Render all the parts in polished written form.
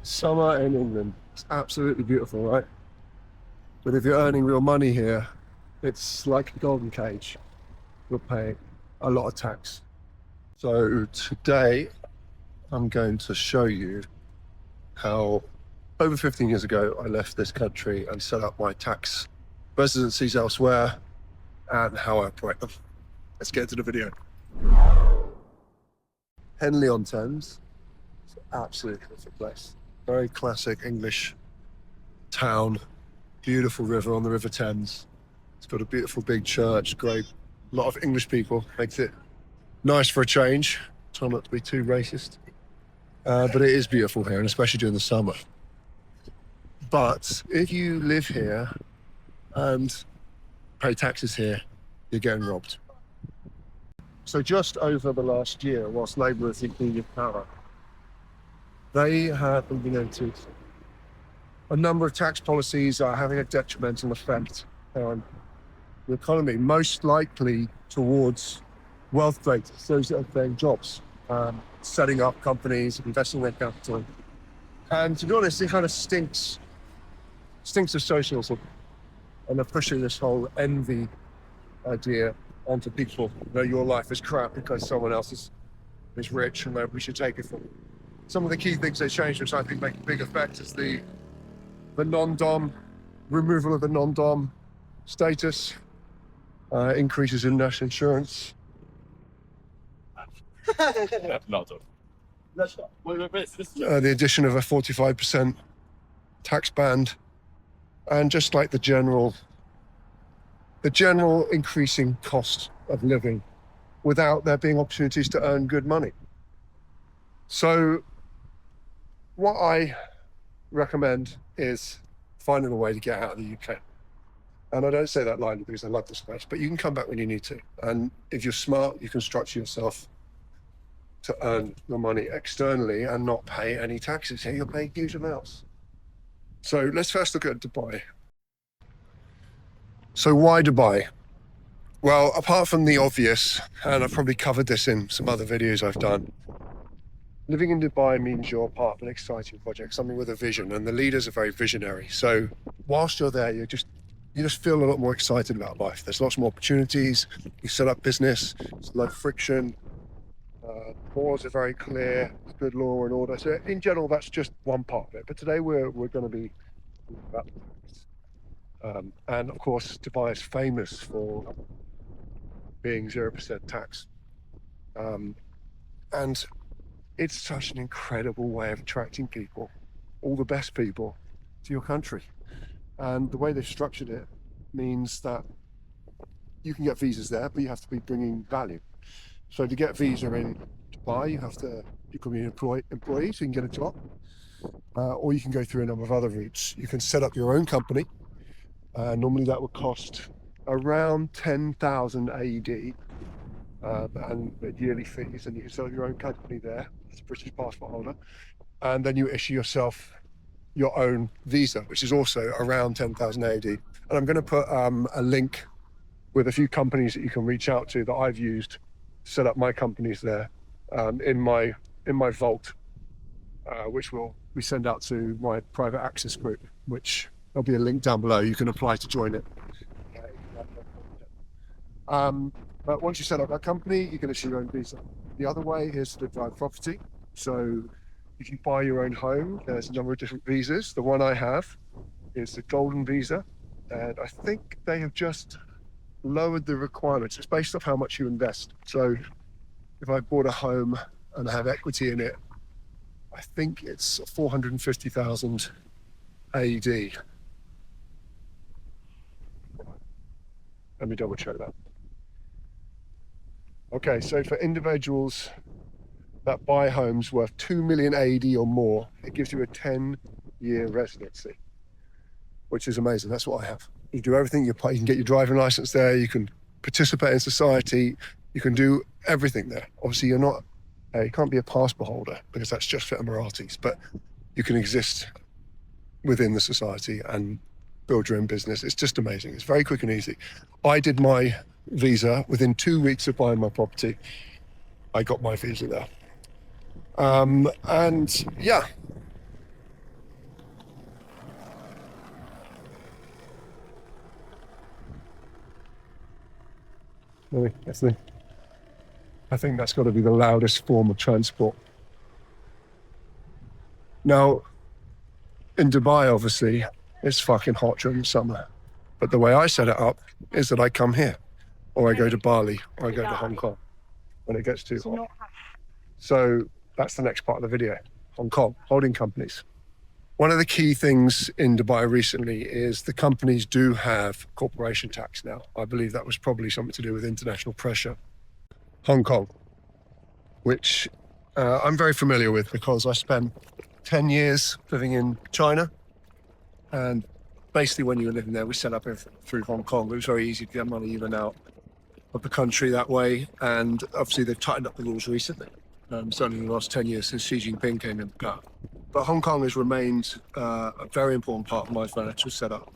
Summer in England, it's absolutely beautiful, right? But if you're earning real money here, it's like a golden cage. You're paying a lot of tax. So today, I'm going to show you how over 15 years ago, I left this country and set up my tax residencies elsewhere and how I operate them. Let's get into the video. Henley-on-Thames, it's an absolutely beautiful place. Very classic English town, beautiful river on the River Thames. It's got a beautiful big church, great, a lot of English people, makes it nice for a change. Try not to be too racist, but it is beautiful here, and especially during the summer. But if you live here and pay taxes here, you're getting robbed. So just over the last year, whilst Labour has been in power, they have implemented a number of tax policies are having a detrimental effect on the economy, most likely towards wealth creators, those that are creating jobs, setting up companies, investing their capital. And to be honest, it kind of stinks of socialism, and they're pushing this whole envy idea onto people. You know, your life is crap because someone else is rich and we should take it from them. Some of the key things they changed, which I think make a big effect, is the non-dom, removal of the non-dom status, increases in national insurance. The addition of a 45% tax band, and just like the general increasing cost of living without there being opportunities to earn good money. So what I recommend is finding a way to get out of the UK. And I don't say that lightly because I love this place, but you can come back when you need to. And if you're smart, you can structure yourself to earn your money externally and not pay any taxes here. You're paying huge amounts. So let's first look at Dubai. So why Dubai? Well, apart from the obvious, and I've probably covered this in some other videos I've done, living in Dubai means you're part of an exciting project, something with a vision, and the leaders are very visionary. So whilst you're there, you just feel a lot more excited about life. There's lots more opportunities. You set up business, there's low friction, laws are very clear, good law and order. So in general, that's just one part of it. But today we're going to be about and of course, Dubai is famous for being 0% tax. And it's such an incredible way of attracting people, all the best people, to your country. And the way they've structured it means that you can get visas there, but you have to be bringing value. So to get a visa in Dubai, you can be an employee, so you can get a job, or you can go through a number of other routes. You can set up your own company. Normally that would cost around 10,000 AED, and yearly fees, and you can set up your own company there as a British passport holder, and then you issue yourself your own visa, which is also around 10,000 AED. And I'm going to put a link with a few companies that you can reach out to that I've used to set up my companies there in my vault, which we send out to my private access group, which there'll be a link down below. You can apply to join it. But once you set up that company, you can issue your own visa. The other way is to drive property. So if you buy your own home, there's a number of different visas. The one I have is the golden visa, and I think they have just lowered the requirements. It's based off how much you invest. So if I bought a home and I have equity in it, I think it's 450,000 AED. Let me double check that. Okay, so for individuals that buy homes worth 2 million AED or more, it gives you a 10-year residency, which is amazing. That's what I have. You do everything. You can get your driving license there. You can participate in society. You can do everything there. Obviously, you can't be a passport holder because that's just for Emiratis, but you can exist within the society and build your own business. It's just amazing. It's very quick and easy. I did my visa within 2 weeks of buying my property. I got my visa there. And yeah, I think that's got to be the loudest form of transport. Now, in Dubai, obviously, it's fucking hot during the summer. But the way I set it up is that I come here, or I go to Bali, or I go to Hong Kong when it gets too hot. So that's the next part of the video. Hong Kong, holding companies. One of the key things in Dubai recently is the companies do have corporation tax now. I believe that was probably something to do with international pressure. Hong Kong, which I'm very familiar with because I spent 10 years living in China. And basically when you were living there, we set up everything through Hong Kong. It was very easy to get money in and out of the country that way. And obviously they've tightened up the rules recently. Certainly in the last 10 years since Xi Jinping came in power. But Hong Kong has remained a very important part of my financial setup,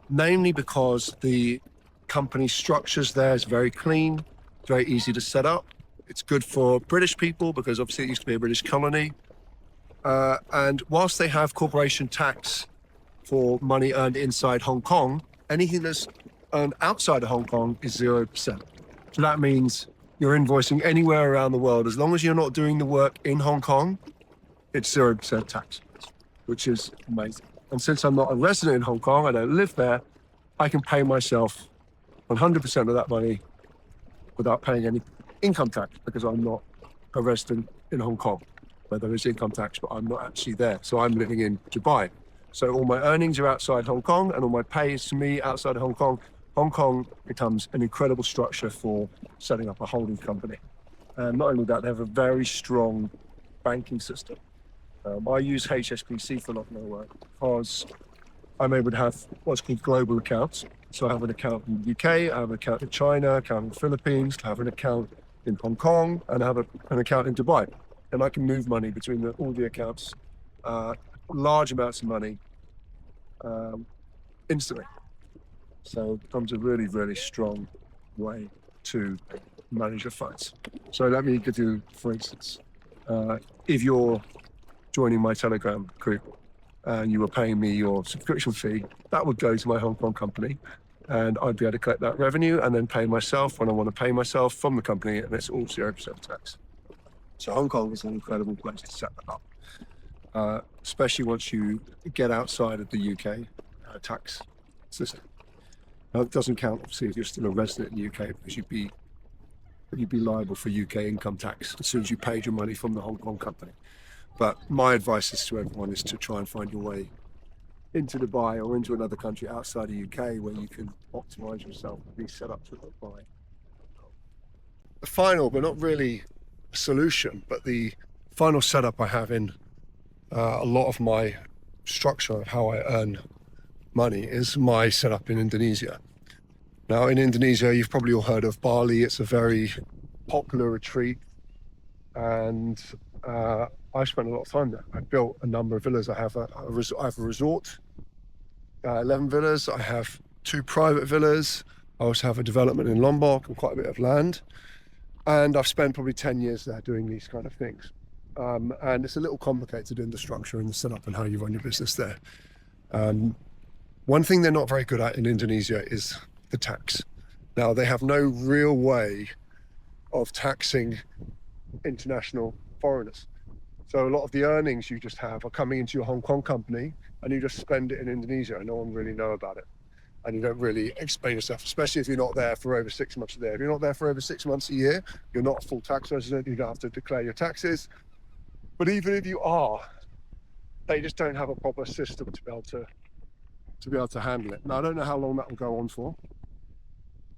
namely because the company structures there is very clean, very easy to set up. It's good for British people because obviously it used to be a British colony. And whilst they have corporation tax for money earned inside Hong Kong, anything that's earned outside of Hong Kong is 0%. So that means you're invoicing anywhere around the world. As long as you're not doing the work in Hong Kong, it's 0% tax, which is amazing. And since I'm not a resident in Hong Kong, I don't live there, I can pay myself 100% of that money without paying any income tax because I'm not a resident in Hong Kong, where there is income tax, but I'm not actually there. So I'm living in Dubai. So all my earnings are outside Hong Kong and all my pay is to me outside of Hong Kong. Hong Kong becomes an incredible structure for setting up a holding company. And not only that, they have a very strong banking system. I use HSBC for a lot of my work because I'm able to have what's called global accounts. So I have an account in the UK, I have an account in China, an account in the Philippines, I have an account in Hong Kong, and I have an account in Dubai. And I can move money between all the accounts, large amounts of money, instantly. So it becomes a really, really strong way to manage your funds. So let me give you, for instance, if you're joining my Telegram group and you were paying me your subscription fee, that would go to my Hong Kong company and I'd be able to collect that revenue and then pay myself when I want to pay myself from the company, and it's all 0% tax. So Hong Kong is an incredible place to set that up, especially once you get outside of the UK tax system. Now, it doesn't count, obviously, if you're still a resident in the UK, because you'd be liable for UK income tax as soon as you paid your money from the Hong Kong company. But my advice is to everyone is to try and find your way into Dubai or into another country outside the UK where you can optimize yourself and be set up to Dubai. The final, but not really a solution, but the final setup I have in a lot of my structure of how I earn money is my setup in Indonesia. Now in Indonesia, you've probably all heard of Bali. It's a very popular retreat and I spent a lot of time there. I built a number of villas. I have a resort, 11 villas. I have 2 private villas. I also have a development in Lombok and quite a bit of land. And I've spent probably 10 years there doing these kind of things. And it's a little complicated in the structure and the setup and how you run your business there. One thing they're not very good at in Indonesia is the tax. Now, they have no real way of taxing international foreigners. So a lot of the earnings you just have are coming into your Hong Kong company and you just spend it in Indonesia and no one really know about it. And you don't really explain yourself, especially if you're not there for over 6 months a year. If you're not there for over 6 months a year, you're not a full tax resident, you don't have to declare your taxes. But even if you are, they just don't have a proper system to be able to handle it. Now, I don't know how long that will go on for,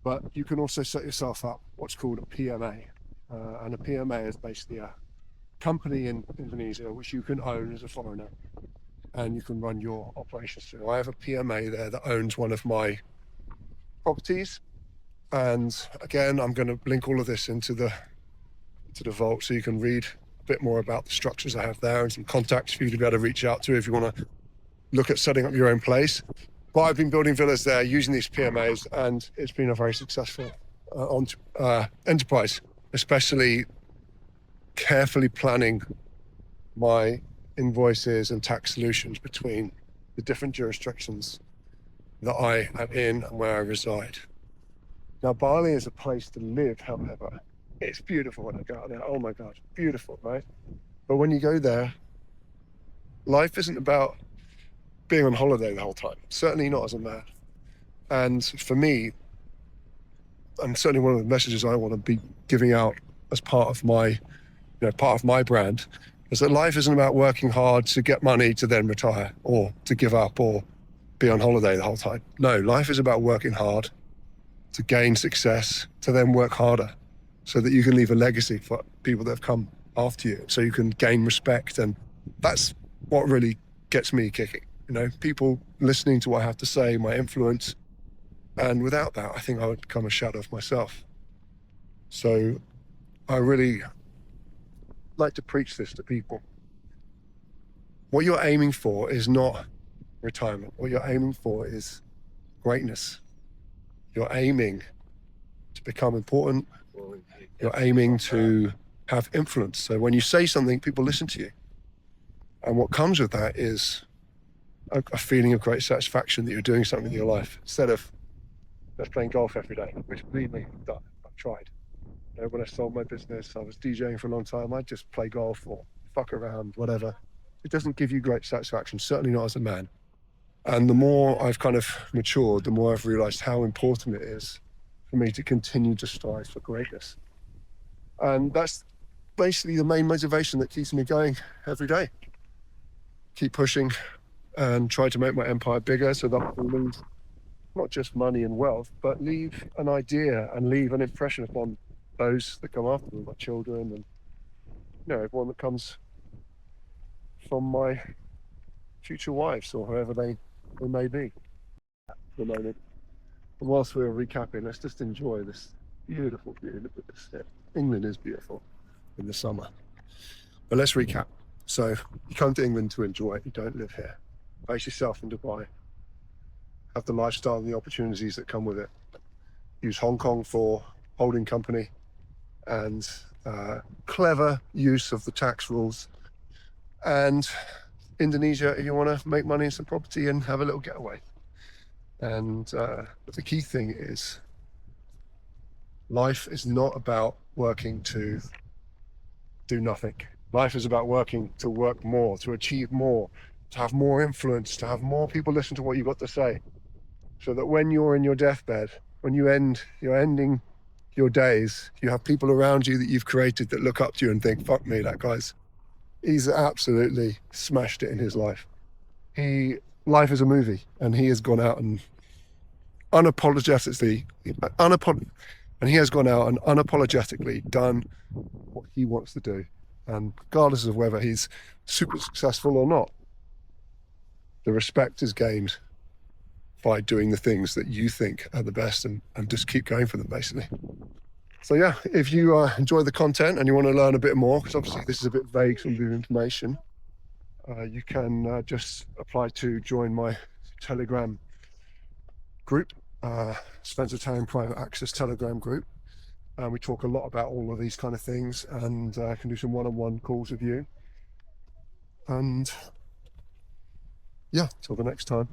but you can also set yourself up what's called a PMA. And a PMA is basically a company in Indonesia which you can own as a foreigner and you can run your operations through. I have a PMA there that owns one of my properties, and again I'm going to link all of this into the vault so you can read a bit more about the structures I have there and some contacts for you to be able to reach out to if you want to look at setting up your own place. But I've been building villas there using these PMAs and it's been a very successful enterprise, especially carefully planning my invoices and tax solutions between the different jurisdictions that I am in and where I reside. Now, Bali is a place to live, however. It's beautiful when I go out there. Oh my God, beautiful, right? But when you go there, life isn't about being on holiday the whole time. Certainly not as a man. And for me, and certainly one of the messages I want to be giving out as part of my, part of my brand, is that life isn't about working hard to get money to then retire or to give up or be on holiday the whole time. No, life is about working hard to gain success, to then work harder so that you can leave a legacy for people that have come after you, so you can gain respect. And that's what really gets me kicking. People listening to what I have to say, my influence. And without that, I think I would become a shadow of myself. So I really like to preach this to people. What you're aiming for is not retirement. What you're aiming for is greatness. You're aiming to become important. You're aiming to have influence. So when you say something, people listen to you. And what comes with that is a feeling of great satisfaction that you're doing something in your life, instead of just playing golf every day, which, believe me, I've tried. When I sold my business, I was DJing for a long time. I'd just play golf or fuck around, whatever. It doesn't give you great satisfaction, certainly not as a man. And the more I've kind of matured, the more I've realized how important it is for me to continue to strive for greatness. And that's basically the main motivation that keeps me going every day. Keep pushing and try to make my empire bigger so that I can leave not just money and wealth, but leave an idea and leave an impression upon those that come after me, my children, and everyone that comes from my future wives or whoever they may be at the moment. And whilst we're recapping, let's just enjoy this beautiful view. Look at this. England is beautiful in the summer. But let's recap. So you come to England to enjoy it. You don't live here. Base yourself in Dubai. Have the lifestyle and the opportunities that come with it. Use Hong Kong for holding company and clever use of the tax rules. And Indonesia, if you want to make money in some property and have a little getaway. And the key thing is, life is not about working to do nothing. Life is about working to work more, to achieve more, to have more influence, to have more people listen to what you've got to say. So that when you're in your deathbed, when you're ending your days, you have people around you that you've created that look up to you and think, fuck me, he's absolutely smashed it in his life. Life is a movie, and he has gone out and unapologetically done what he wants to do. And regardless of whether he's super successful or not, the respect is gained by doing the things that you think are the best, and just keep going for them, basically. So yeah, if you enjoy the content and you want to learn a bit more, because obviously this is a bit vague, some of the information, you can just apply to join my Telegram group, Spencer Town Private Access Telegram group. And we talk a lot about all of these kind of things, and I can do some one-on-one calls with you. And yeah, till the next time.